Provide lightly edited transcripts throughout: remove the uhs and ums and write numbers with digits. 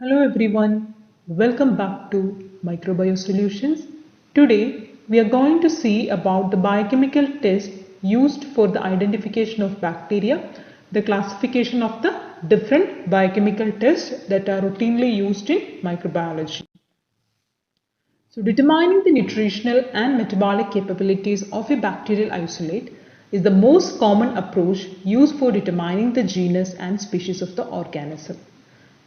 Hello everyone, welcome back to Microbiome Solutions. Today we are going to see about the biochemical test used for the identification of bacteria, the classification of the different biochemical tests that are routinely used in microbiology. So determining the nutritional and metabolic capabilities of a bacterial isolate is the most common approach used for determining the genus and species of the organism.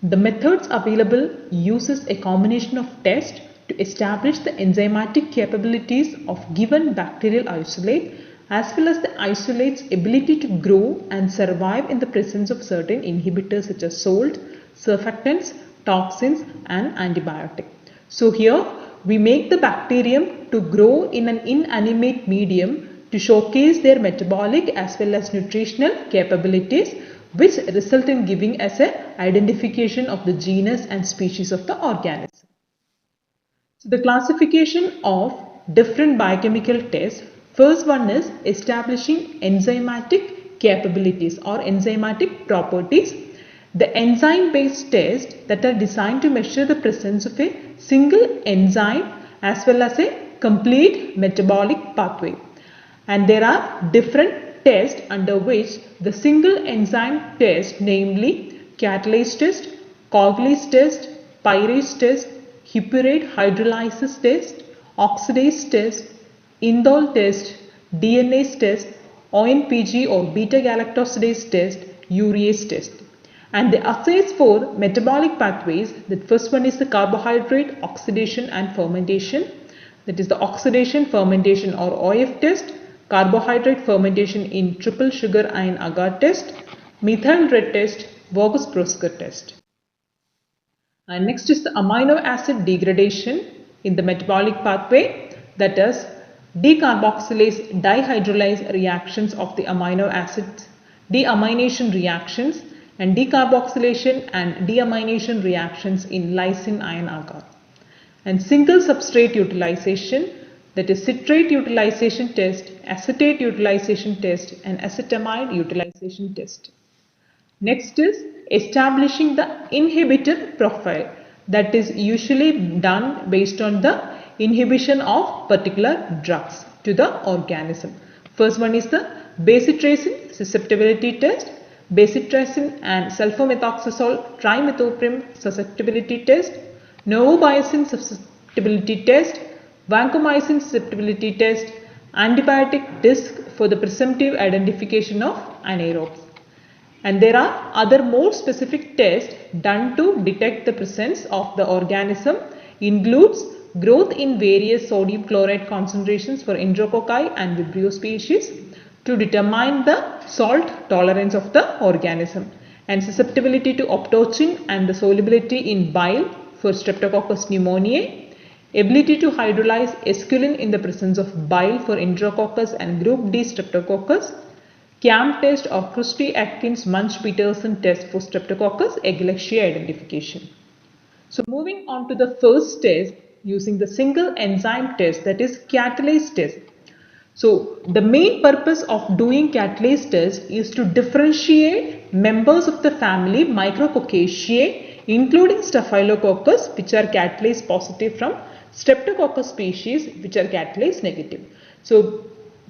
The methods available uses a combination of tests to establish the enzymatic capabilities of given bacterial isolate as well as the isolate's ability to grow and survive in the presence of certain inhibitors such as salt, surfactants, toxins and antibiotics. So here we make the bacterium to grow in an inanimate medium to showcase their metabolic as well as nutritional capabilities, which result in giving us an identification of the genus and species of the organism. So the classification of different biochemical tests, first one is establishing enzymatic capabilities or enzymatic properties. The enzyme based tests that are designed to measure the presence of a single enzyme as well as a complete metabolic pathway. And there are different tests under which the single enzyme test, namely Catalase test, Coagulase test, Pyrase test, Hippurate hydrolysis test, Oxidase test, Indole test, DNase test, ONPG or beta-galactosidase test, Urease test. And the assays for metabolic pathways, the first one is the carbohydrate oxidation and fermentation, that is the oxidation, fermentation or OF test, carbohydrate fermentation in triple sugar ion agar test, methyl red test, Voges-Prosker test. And next is the amino acid degradation in the metabolic pathway, that is decarboxylase dihydrolase reactions of the amino acids, deamination reactions and decarboxylation and deamination reactions in lysine ion agar. And single substrate utilization, that is citrate utilization test, acetate utilization test and acetamide utilization test. Next is establishing the inhibitor profile, that is usually done based on the inhibition of particular drugs to the organism. First one is the bacitracin susceptibility test, bacitracin and sulfamethoxazole trimethoprim susceptibility test, novobiocin susceptibility test, vancomycin susceptibility test, antibiotic disc for the presumptive identification of anaerobes. And there are other more specific tests done to detect the presence of the organism, includes growth in various sodium chloride concentrations for Enterococci and Vibrio species to determine the salt tolerance of the organism, and susceptibility to optocin and the solubility in bile for Streptococcus pneumoniae, ability to hydrolyze esculin in the presence of bile for Enterococcus and group D Streptococcus, CAM test or Christie-Atkins-Munch-Peterson test for Streptococcus agalactiae identification. So moving on to the first test using the single enzyme test, that is Catalase test. So the main purpose of doing Catalase test is to differentiate members of the family Micrococcaceae, including Staphylococcus, which are Catalase positive, from Streptococcus species which are Catalase negative. So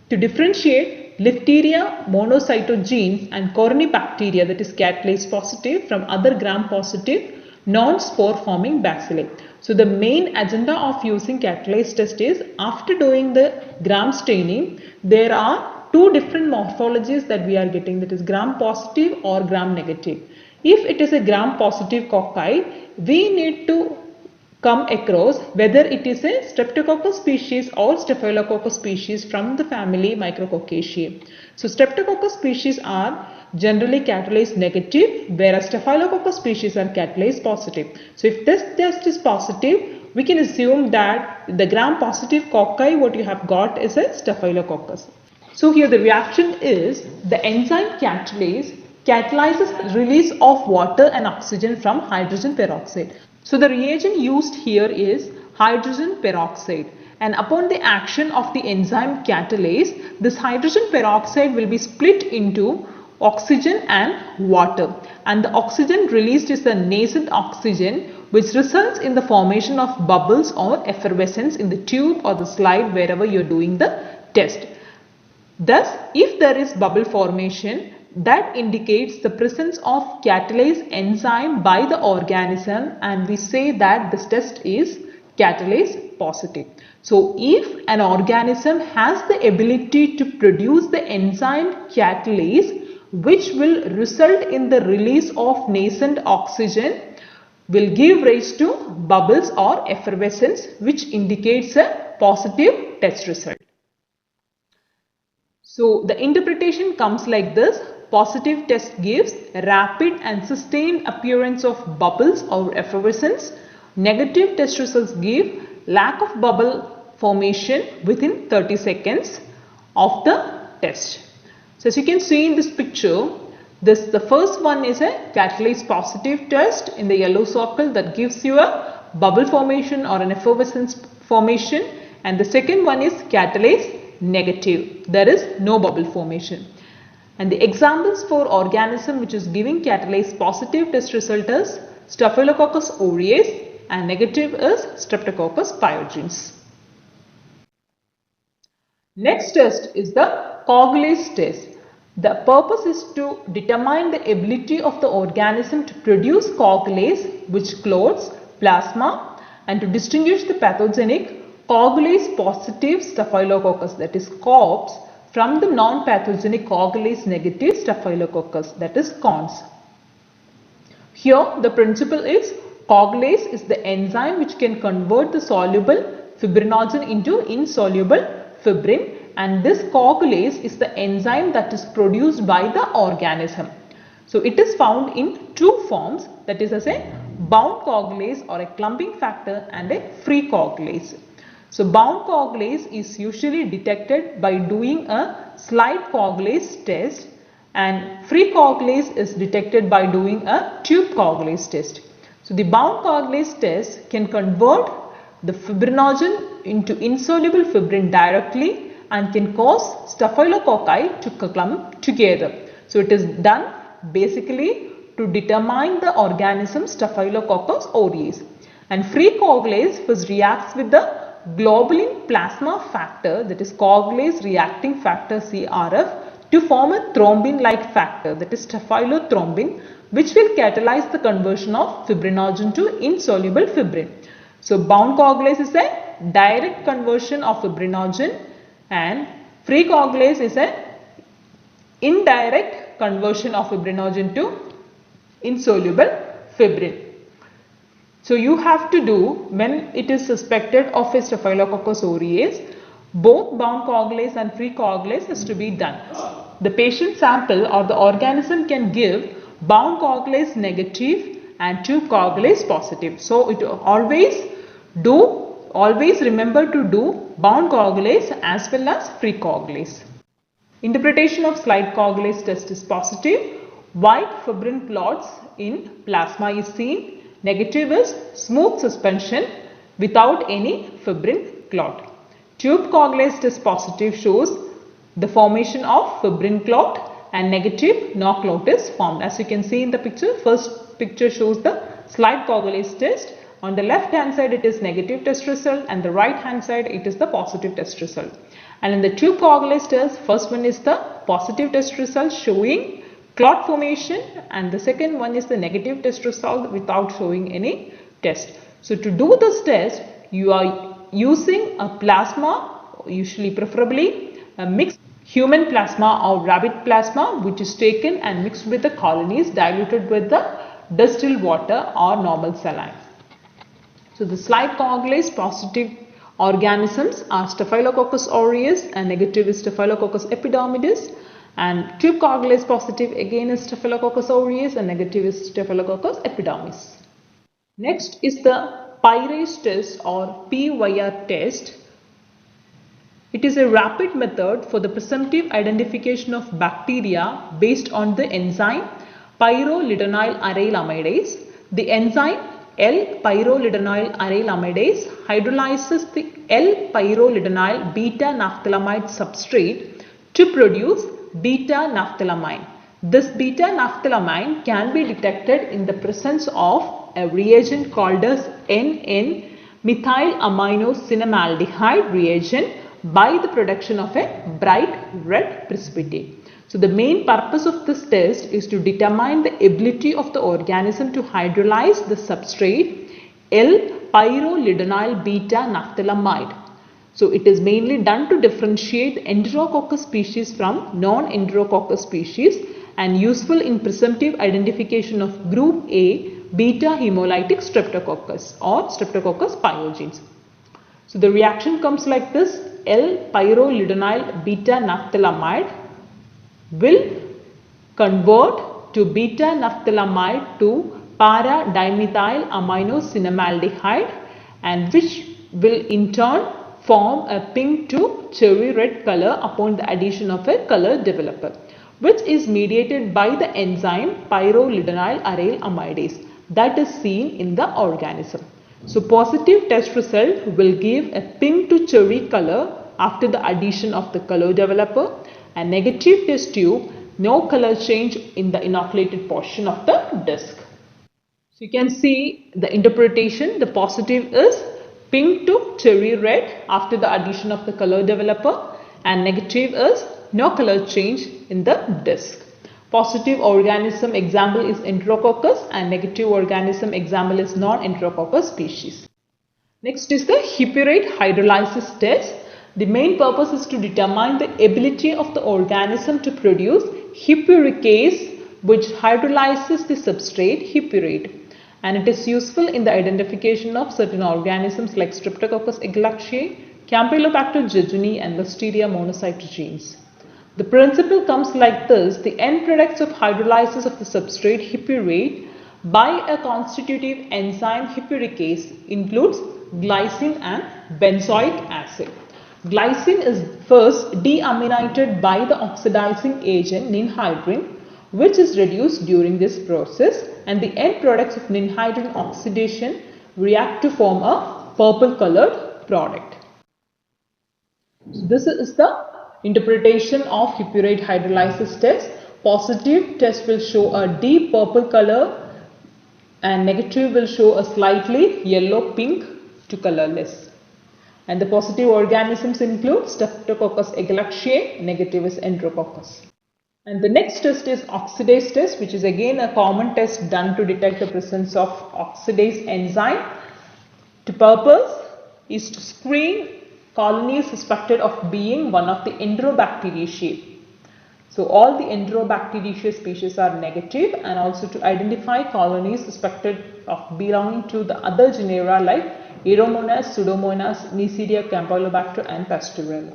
to differentiate Listeria monocytogenes and Corynebacteria, that is Catalase positive, from other gram positive non-spore forming bacilli. So the main agenda of using Catalase test is, after doing the gram staining, there are two different morphologies that we are getting, that is gram positive or gram negative. If it is a gram positive cocci, we need to come across whether it is a Streptococcus species or Staphylococcus species from the family Micrococcaceae. So Streptococcus species are generally Catalase negative, whereas Staphylococcus species are Catalase positive. So if this test is positive, we can assume that the gram positive cocci what you have got is a Staphylococcus. So here the reaction is the enzyme Catalase catalyzes release of water and oxygen from hydrogen peroxide. So the reagent used here is hydrogen peroxide, and upon the action of the enzyme catalase, this hydrogen peroxide will be split into oxygen and water, and the oxygen released is the nascent oxygen, which results in the formation of bubbles or effervescence in the tube or the slide wherever you are doing the test. Thus, if there is bubble formation, that indicates the presence of catalase enzyme by the organism, and we say that this test is catalase positive. So, if an organism has the ability to produce the enzyme catalase, which will result in the release of nascent oxygen, will give rise to bubbles or effervescence, which indicates a positive test result. So, the interpretation comes like this. Positive test gives rapid and sustained appearance of bubbles or effervescence. Negative test results give lack of bubble formation within 30 seconds of the test. So, as you can see in this picture, the first one is a catalase positive test in the yellow circle that gives you a bubble formation or an effervescence formation, and the second one is catalase negative. There is no bubble formation. And the examples for organism which is giving catalase positive test result is Staphylococcus aureus and negative is Streptococcus pyogenes. Next test is the Coagulase test. The purpose is to determine the ability of the organism to produce coagulase, which clots plasma, and to distinguish the pathogenic coagulase positive Staphylococcus, that is COPS, from the non-pathogenic coagulase negative Staphylococcus, that is CONS. Here the principle is coagulase is the enzyme which can convert the soluble fibrinogen into insoluble fibrin, and this coagulase is the enzyme that is produced by the organism. So it is found in two forms, that is as a bound coagulase or a clumping factor and a free coagulase. So bound coagulase is usually detected by doing a slide coagulase test, and free coagulase is detected by doing a tube coagulase test. So the bound coagulase test can convert the fibrinogen into insoluble fibrin directly and can cause staphylococci to clump together. So it is done basically to determine the organism Staphylococcus aureus. And free coagulase first reacts with the globulin plasma factor, that is coagulase reacting factor CRF, to form a thrombin-like factor, that is staphylothrombin, which will catalyze the conversion of fibrinogen to insoluble fibrin. So bound coagulase is a direct conversion of fibrinogen, and free coagulase is an indirect conversion of fibrinogen to insoluble fibrin. So you have to do, when it is suspected of a Staphylococcus aureus, both bound coagulase and free coagulase has to be done. The patient sample or the organism can give bound coagulase negative and tube coagulase positive. So it always remember to do bound coagulase as well as free coagulase. Interpretation of slide coagulase test is positive. White fibrin clots in plasma is seen. Negative is smooth suspension without any fibrin clot. Tube coagulase test positive shows the formation of fibrin clot, and negative no clot is formed. As you can see in the picture, first picture shows the slide coagulase test. On the left hand side it is negative test result, and the right hand side it is the positive test result. And in the tube coagulase test, first one is the positive test result showing clot formation, and the second one is the negative test result without showing any test. So to do this test, you are using a plasma, usually preferably a mixed human plasma or rabbit plasma, which is taken and mixed with the colonies diluted with the distilled water or normal saline. So the slide coagulase positive organisms are Staphylococcus aureus, and negative is Staphylococcus epidermidis, and tube coagulase positive again is Staphylococcus aureus, and negative is Staphylococcus epidermis. Next is the Pyrase test or PYR test. It is a rapid method for the presumptive identification of bacteria based on the enzyme pyrrolidinyl aryl amidase. The enzyme L-pyrrolidinyl aryl amidase hydrolyzes the L-pyrrolidinyl beta-naphthalamide substrate to produce beta-naphthalamine. This beta-naphthalamine can be detected in the presence of a reagent called as N,N-methylaminocinnamaldehyde reagent by the production of a bright red precipitate. So the main purpose of this test is to determine the ability of the organism to hydrolyze the substrate L-pyrrolidinyl beta-naphthalamide. So it is mainly done to differentiate Enterococcus species from non-Enterococcus species and useful in presumptive identification of group A beta hemolytic streptococcus or Streptococcus pyogenes. So the reaction comes like this: L-pyrrolidinyl beta-naphthalamide will convert to beta-naphthalamide to para-dimethylaminocinnamaldehyde, and which will in turn form a pink to cherry red color upon the addition of a color developer, which is mediated by the enzyme pyrrolidinyl aryl amidase that is seen in the organism. So positive test result will give a pink to cherry color after the addition of the color developer, and negative test tube no color change in the inoculated portion of the disc. So you can see the interpretation. The positive is pink to cherry red after the addition of the color developer, and negative is no color change in the disc. Positive organism example is Enterococcus and negative organism example is non-Enterococcus species. Next is the Hippurate hydrolysis test. The main purpose is to determine the ability of the organism to produce Hippuricase, which hydrolyzes the substrate Hippurate, and it is useful in the identification of certain organisms like Streptococcus agalactiae, Campylobacter jejuni and Listeria monocytogenes. The principle comes like this: the end products of hydrolysis of the substrate Hippurate by a constitutive enzyme Hippuricase includes glycine and benzoic acid. Glycine is first deaminated by the oxidizing agent ninhydrin, which is reduced during this process, and the end products of ninhydrin oxidation react to form a purple colored product. So this is the interpretation of Hippurate hydrolysis test. Positive test will show a deep purple color and negative will show a slightly yellow pink to colorless. And the positive organisms include Streptococcus agalactiae, negative is Enterococcus. And the next test is oxidase test, which is again a common test done to detect the presence of oxidase enzyme. The purpose is to screen colonies suspected of being one of the Enterobacteriaceae. So all the Enterobacteriaceae species are negative, and also to identify colonies suspected of belonging to the other genera like Aeromonas, Pseudomonas, Neisseria, Campylobacter and Bacterial.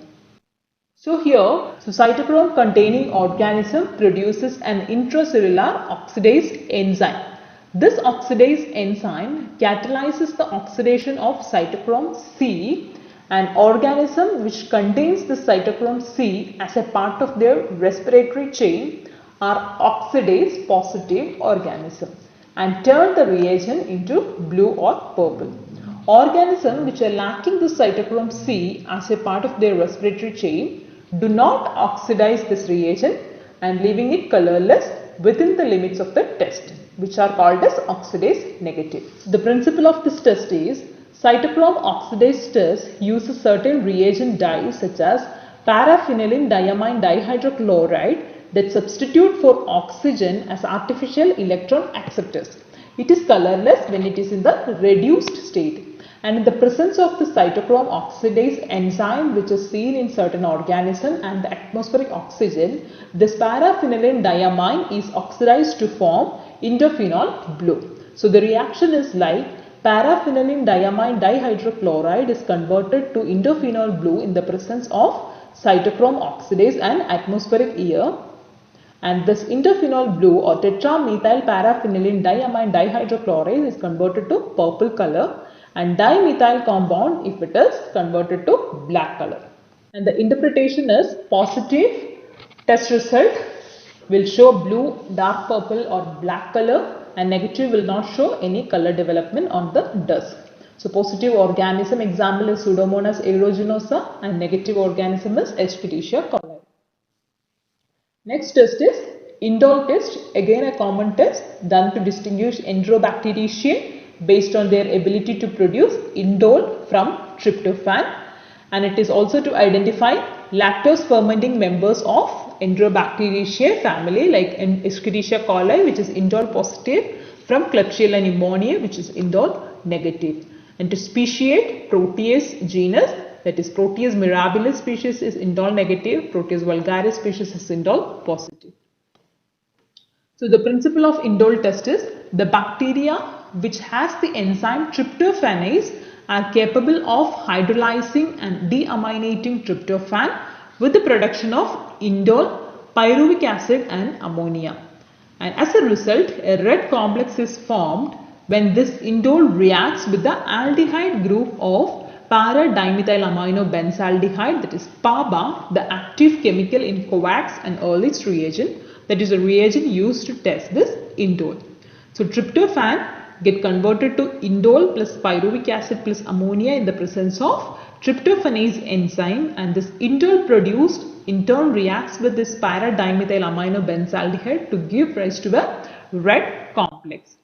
So here, cytochrome containing organism produces an intracellular oxidase enzyme. This oxidase enzyme catalyzes the oxidation of cytochrome C. An organism which contains the cytochrome C as a part of their respiratory chain are oxidase positive organisms and turn the reagent into blue or purple. Organisms which are lacking the cytochrome C as a part of their respiratory chain do not oxidize this reagent and leaving it colorless within the limits of the test, which are called as oxidase negative. The principle of this test is cytochrome oxidase test uses certain reagent dyes such as paraphenylene diamine dihydrochloride that substitute for oxygen as artificial electron acceptors. It is colorless when it is in the reduced state, and in the presence of the cytochrome oxidase enzyme, which is seen in certain organisms and the atmospheric oxygen, this paraphenylene diamine is oxidized to form indophenol blue. So the reaction is like paraphenylene diamine dihydrochloride is converted to indophenol blue in the presence of cytochrome oxidase and atmospheric air, and this indophenol blue or tetramethyl paraphenylene diamine dihydrochloride is converted to purple color, and dimethyl compound, if it is, converted to black color. And the interpretation is positive test result will show blue, dark purple or black color, and negative will not show any color development on the disc. So positive organism example is Pseudomonas aeruginosa and negative organism is Escherichia coli. Next test is Indole test, again a common test done to distinguish Enterobacteriaceae based on their ability to produce indole from tryptophan, and it is also to identify lactose fermenting members of Enterobacteriaceae family like Escherichia coli, which is indole positive, from Klebsiella pneumoniae, which is indole negative, and to speciate Protease genus, that is Protease mirabilis species is indole negative, Protease vulgaris species is indole positive. So the principle of indole test is the bacteria which has the enzyme tryptophanase are capable of hydrolyzing and deaminating tryptophan with the production of indole, pyruvic acid and ammonia. And as a result, a red complex is formed when this indole reacts with the aldehyde group of para-dimethylamino-benzaldehyde, that is PABA, the active chemical in Coagulase and Urease reagent, that is a reagent used to test this indole. So tryptophan get converted to indole plus pyruvic acid plus ammonia in the presence of tryptophanase enzyme, and this indole produced in turn reacts with this para-dimethylamino-benzaldehyde to give rise to a red complex.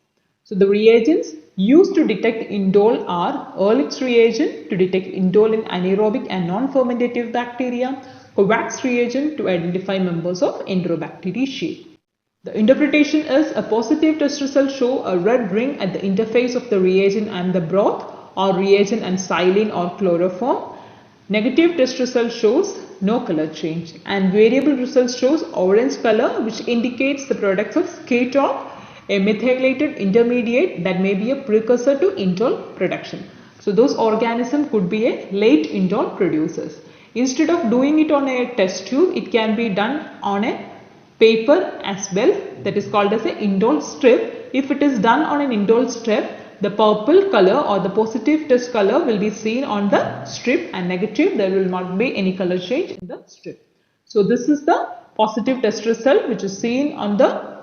So the reagents used to detect indole are Urease reagent to detect indole in anaerobic and non-fermentative bacteria, Coagulase reagent to identify members of Enterobacteriaceae. The interpretation is a positive test result show a red ring at the interface of the reagent and the broth, or reagent and silane or chloroform. Negative test result shows no color change, and variable result shows orange color, which indicates the products of skatol, a methylated intermediate that may be a precursor to indole production. So those organisms could be a late indole producers. Instead of doing it on a test tube, it can be done on a paper as well, that is called as a indole strip. If it is done on an indole strip, the purple color or the positive test color will be seen on the strip, and negative there will not be any color change in the strip. So this is the positive test result which is seen on the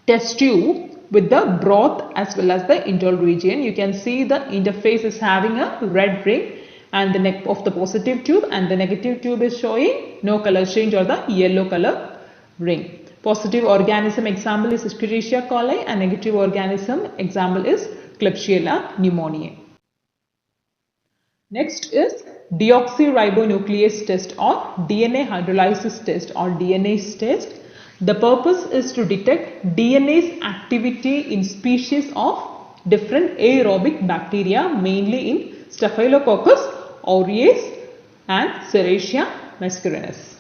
test tube with the broth as well as the indole region. You can see the interface is having a red ring and the neck of the positive tube, and the negative tube is showing no color change or the yellow color ring. Positive organism example is Escherichia coli and negative organism example is Klebsiella pneumoniae. Next is deoxyribonuclease test or DNA hydrolysis test or DNase test. The purpose is to detect DNase activity in species of different aerobic bacteria, mainly in Staphylococcus aureus and Serratia mascarinus.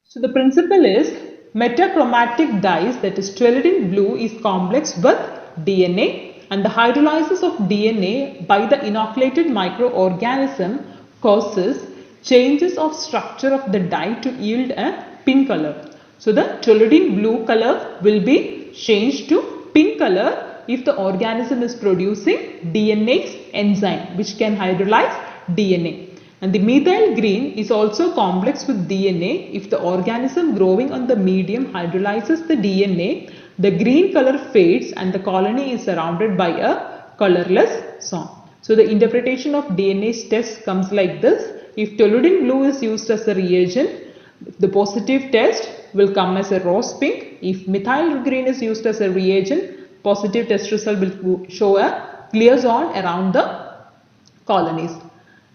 So the principle is metachromatic dyes, that is toluidine blue, is complex with DNA, and the hydrolysis of DNA by the inoculated microorganism causes changes of structure of the dye to yield a pink color. So the toluidine blue color will be changed to pink color if the organism is producing DNase enzyme which can hydrolyze DNA. And the methyl green is also complex with DNA. If the organism growing on the medium hydrolyzes the DNA, the green color fades and the colony is surrounded by a colorless zone. So the interpretation of DNase test comes like this. If toluidine blue is used as a reagent, the positive test will come as a rose pink. If methyl green is used as a reagent, positive test result will show a clear zone around the colonies.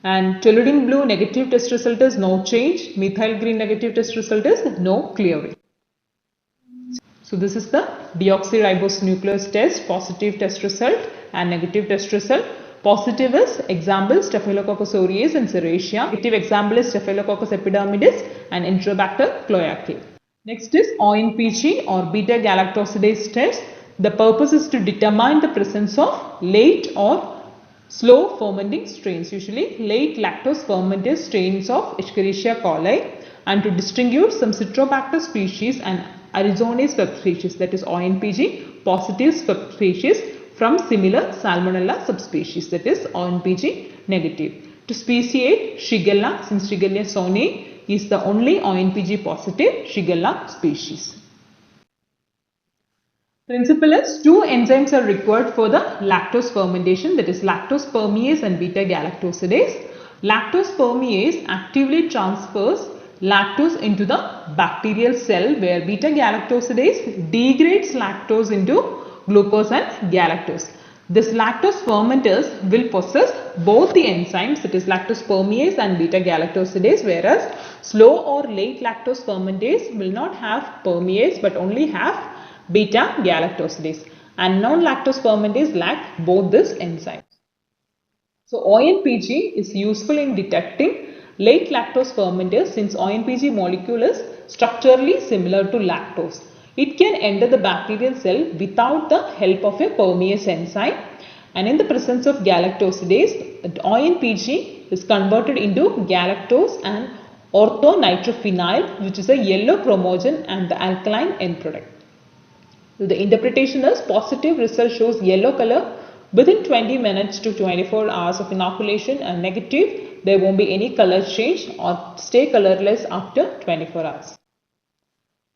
And toluidine blue negative test result is no change. Methyl green negative test result is no clearing. So this is the deoxyribonuclease test, positive test result and negative test result. Positive is example Staphylococcus aureus and Serratia. Negative example is Staphylococcus epidermidis and Enterobacter cloacae. Next is ONPG or beta galactosidase test. The purpose is to determine the presence of late or slow fermenting strains, usually late lactose fermented strains of Escherichia coli, and to distinguish some Citrobacter species and Arizonase subspecies, that is ONPG positive subspecies, from similar Salmonella subspecies, that is ONPG negative. To speciate Shigella, since Shigella sonnei is the only ONPG positive Shigella species. Principle is two enzymes are required for the lactose fermentation, that is lactose permease and beta galactosidase. Lactose permease actively transfers lactose into the bacterial cell where beta galactosidase degrades lactose into glucose and galactose. This lactose fermenters will possess both the enzymes, that is lactose permease and beta galactosidase, whereas slow or late lactose fermentase will not have permease but only have beta galactosidase, and non-lactose fermentase lack both these enzymes. So ONPG is useful in detecting late lactose fermenters since ONPG molecule is structurally similar to lactose. It can enter the bacterial cell without the help of a permease enzyme, and in the presence of galactosidase, ONPG is converted into galactose and orthonitrophenyl, which is a yellow chromogen and the alkaline end product. So the interpretation is positive result shows yellow color within 20 minutes to 24 hours of inoculation, and negative there won't be any color change or stay colorless after 24 hours.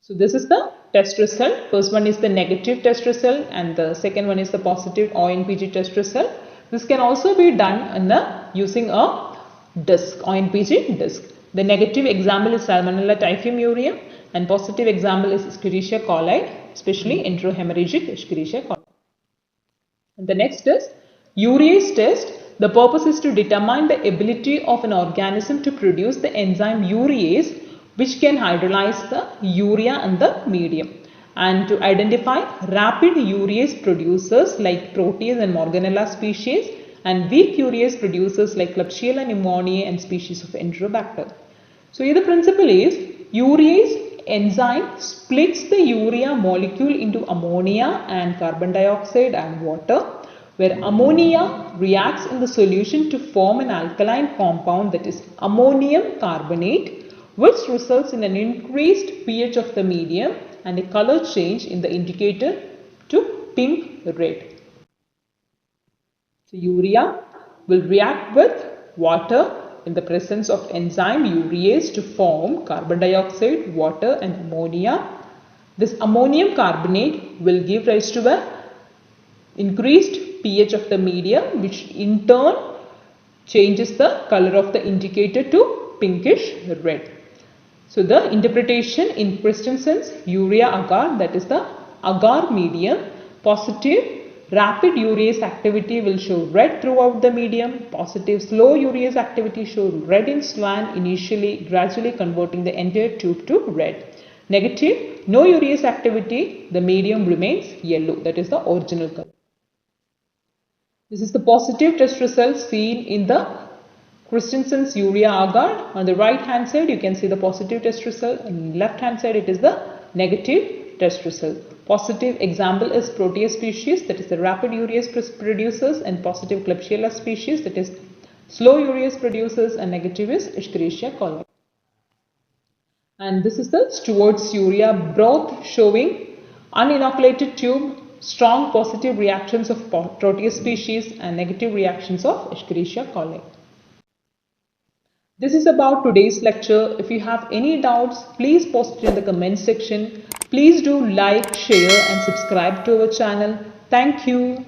So this is the test result. First one is the negative test result and the second one is the positive ONPG test result. This can also be done using a disc, ONPG disc. The negative example is Salmonella typhimurium and positive example is Escherichia coli, especially enterohemorrhagic Escherichia coli. And the next is urease test. The purpose is to determine the ability of an organism to produce the enzyme urease, which can hydrolyze the urea in the medium, and to identify rapid urease producers like Protease and Morganella species and weak urease producers like Klebsiella pneumoniae and species of Enterobacter. So here the principle is urease enzyme splits the urea molecule into ammonia and carbon dioxide and water, where ammonia reacts in the solution to form an alkaline compound, that is ammonium carbonate, which results in an increased pH of the medium and a color change in the indicator to pink red. So urea will react with water in the presence of enzyme urease to form carbon dioxide, water and ammonia. This ammonium carbonate will give rise to an increased pH of the medium, which in turn changes the color of the indicator to pinkish red. So the interpretation in Christensen's urea agar, that is the agar medium, positive rapid urease activity will show red throughout the medium, positive slow urease activity show red in swan initially, gradually converting the entire tube to red. Negative no urease activity, the medium remains yellow, that is the original color. This is the positive test result seen in the Christensen's urea agar. On the right hand side you can see the positive test result, and left hand side it is the negative test result. Positive example is Protease species, that is the rapid urease producers, and positive Klebsiella species, that is slow urease producers, and negative is Escherichia coli. And this is the Stewart's urea broth showing uninoculated tube, strong positive reactions of Protease species and negative reactions of Escherichia coli. This is about today's lecture. If you have any doubts, please post it in the comment section. Please do like, share and subscribe to our channel. Thank you.